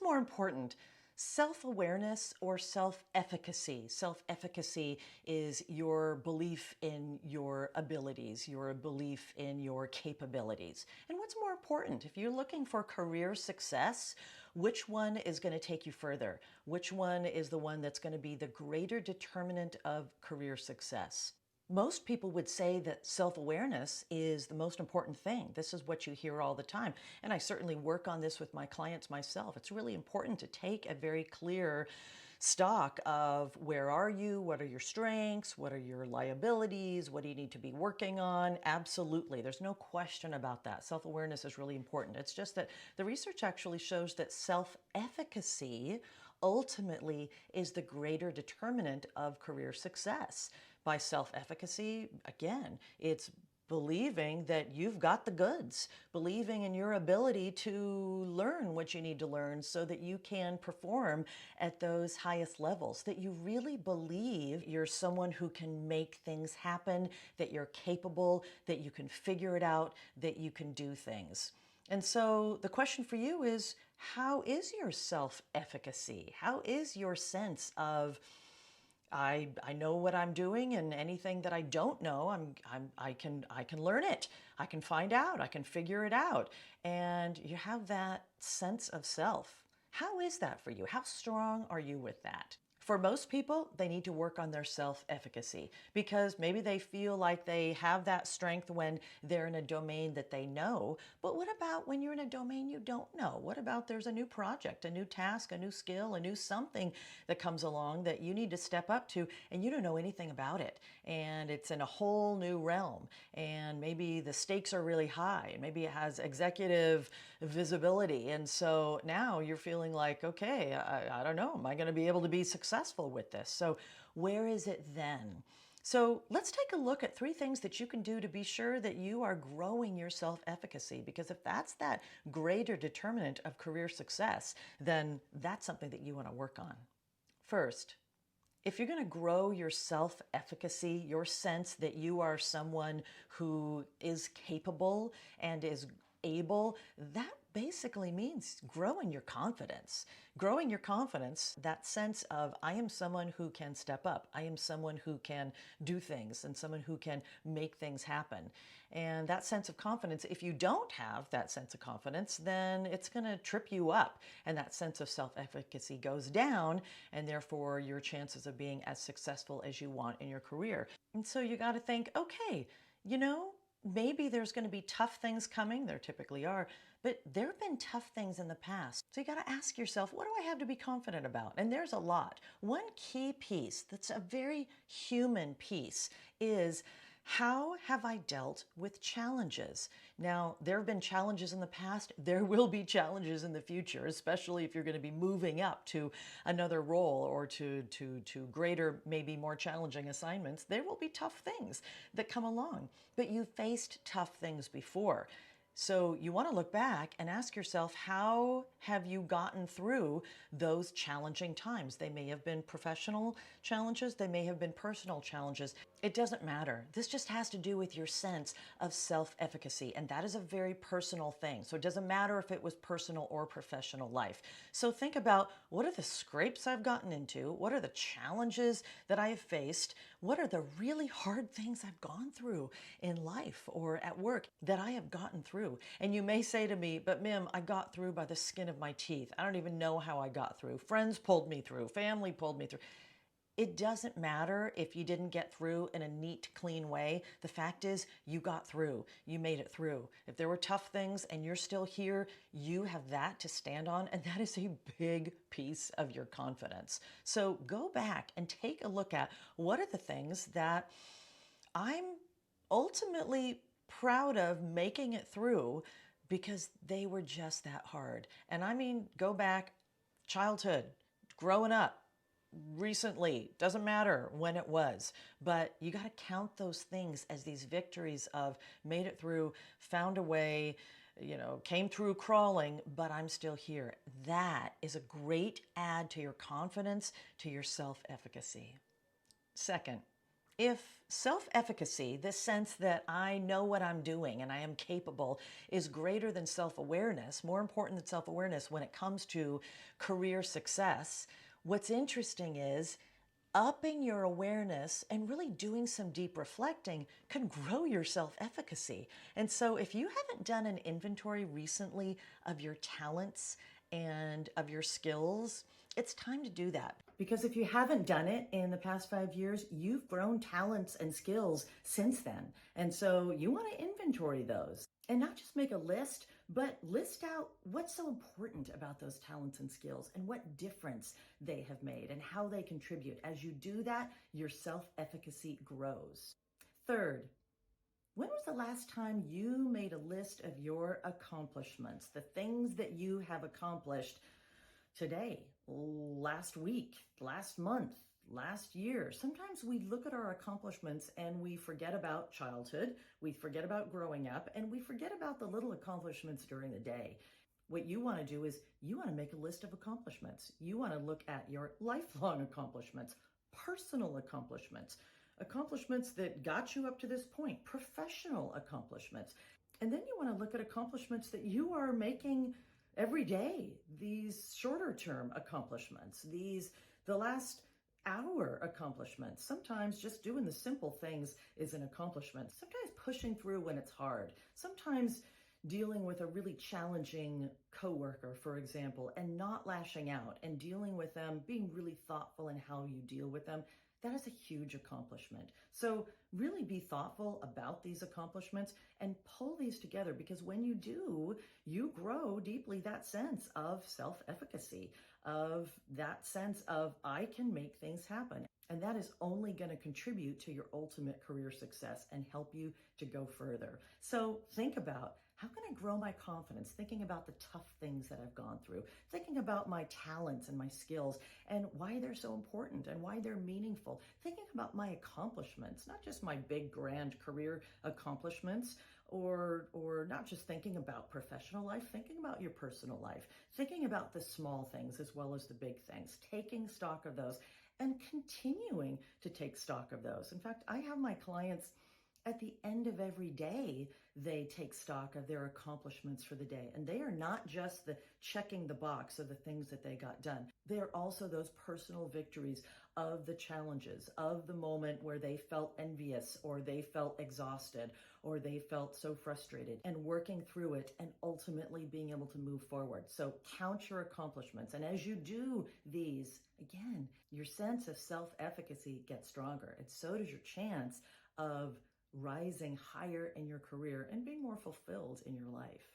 What's more important, self-awareness or self-efficacy? Self-efficacy is your belief in your abilities, your belief in your capabilities. And what's more important, if you're looking for career success, which one is going to take you further? Which one is the one that's going to be the greater determinant of career success? Most people would say that self-awareness is the most important thing. This is what you hear all the time. And I certainly work on this with my clients myself. It's really important to take a very clear stock of where are you, what are your strengths, what are your liabilities, what do you need to be working on? Absolutely. There's no question about that. Self-awareness is really important. It's just that the research actually shows that self-efficacy ultimately is the greater determinant of career success. By self-efficacy, again, it's believing that you've got the goods, believing in your ability to learn what you need to learn so that you can perform at those highest levels, that you really believe you're someone who can make things happen, that you're capable, that you can figure it out, that you can do things. And so the question for you is, how is your self-efficacy? How is your sense of I know what I'm doing, and anything that I don't know, I can learn it. I can find out. I can figure it out. And you have that sense of self. How is that for you? How strong are you with that? For most people, they need to work on their self-efficacy because maybe they feel like they have that strength when they're in a domain that they know. But what about when you're in a domain you don't know? What about there's a new project, a new task, a new skill, a new something that comes along that you need to step up to and you don't know anything about it? And it's in a whole new realm. And maybe the stakes are really high and maybe it has executive visibility. And so now you're feeling like, okay, I don't know, am I going to be able to be successful with this? So where is it then? So let's take a look at 3 things that you can do to be sure that you are growing your self-efficacy, because if that's that greater determinant of career success, then that's something that you want to work on. First, if you're going to grow your self-efficacy, your sense that you are someone who is capable and is able, that basically means growing your confidence. Growing your confidence, that sense of I am someone who can step up. I am someone who can do things and someone who can make things happen. And that sense of confidence, if you don't have that sense of confidence, then it's going to trip you up. And that sense of self-efficacy goes down, and therefore your chances of being as successful as you want in your career. And so you got to think, okay, maybe there's going to be tough things coming. There typically are, but there have been tough things in the past. So you got to ask yourself, what do I have to be confident about? And there's a lot. One key piece that's a very human piece is, how have I dealt with challenges? Now, there have been challenges in the past. There will be challenges in the future, especially if you're going to be moving up to another role or to greater, maybe more challenging assignments. There will be tough things that come along, but you've faced tough things before. So you want to look back and ask yourself, how have you gotten through those challenging times? They may have been professional challenges. They may have been personal challenges. It doesn't matter. This just has to do with your sense of self-efficacy, and that is a very personal thing. So it doesn't matter if it was personal or professional life. So think about, what are the scrapes I've gotten into? What are the challenges that I have faced? What are the really hard things I've gone through in life or at work that I have gotten through? And you may say to me, but Mim, I got through by the skin of my teeth. I don't even know how I got through. Friends pulled me through. Family pulled me through. It doesn't matter if you didn't get through in a neat, clean way. The fact is, you got through. You made it through. If there were tough things and you're still here, you have that to stand on, and that is a big piece of your confidence. So go back and take a look at, what are the things that I'm ultimately proud of making it through because they were just that hard. And I mean, go back, childhood, growing up, recently, doesn't matter when it was, but you got to count those things as these victories of made it through, found a way, came through crawling, but I'm still here. That is a great add to your confidence, to your self-efficacy. Second, If self-efficacy, this sense that I know what I'm doing and I am capable, is greater than self-awareness, more important than self-awareness when it comes to career success, what's interesting is upping your awareness and really doing some deep reflecting can grow your self-efficacy. And so if you haven't done an inventory recently of your talents and of your skills, it's time to do that. Because if you haven't done it in the past 5 years, you've grown talents and skills since then. And so you want to inventory those and not just make a list, but list out what's so important about those talents and skills and what difference they have made and how they contribute. As you do that, your self-efficacy grows. Third, when was the last time you made a list of your accomplishments, the things that you have accomplished today, last week, last month, last year? Sometimes we look at our accomplishments and we forget about childhood, we forget about growing up, and we forget about the little accomplishments during the day. What you want to do is you want to make a list of accomplishments. You want to look at your lifelong accomplishments, personal accomplishments, accomplishments that got you up to this point, professional accomplishments. And then you want to look at accomplishments that you are making every day, these shorter term accomplishments, the last hour accomplishments. Sometimes just doing the simple things is an accomplishment. Sometimes pushing through when it's hard. Sometimes dealing with a really challenging coworker, for example, and not lashing out and dealing with them, being really thoughtful in how you deal with them. That is a huge accomplishment. So really be thoughtful about these accomplishments and pull these together, because when you do, you grow deeply that sense of self-efficacy, of that sense of I can make things happen. And that is only going to contribute to your ultimate career success and help you to go further. So think about, how can I grow my confidence? Thinking about the tough things that I've gone through, thinking about my talents and my skills and why they're so important and why they're meaningful, thinking about my accomplishments, not just my big grand career accomplishments, or not just thinking about professional life, thinking about your personal life, thinking about the small things as well as the big things, taking stock of those and continuing to take stock of those. In fact, I have my clients at the end of every day, they take stock of their accomplishments for the day. And they are not just the checking the box of the things that they got done. They are also those personal victories of the challenges, of the moment where they felt envious or they felt exhausted or they felt so frustrated, and working through it and ultimately being able to move forward. So count your accomplishments. And as you do these, again, your sense of self-efficacy gets stronger. And so does your chance of rising higher in your career and being more fulfilled in your life.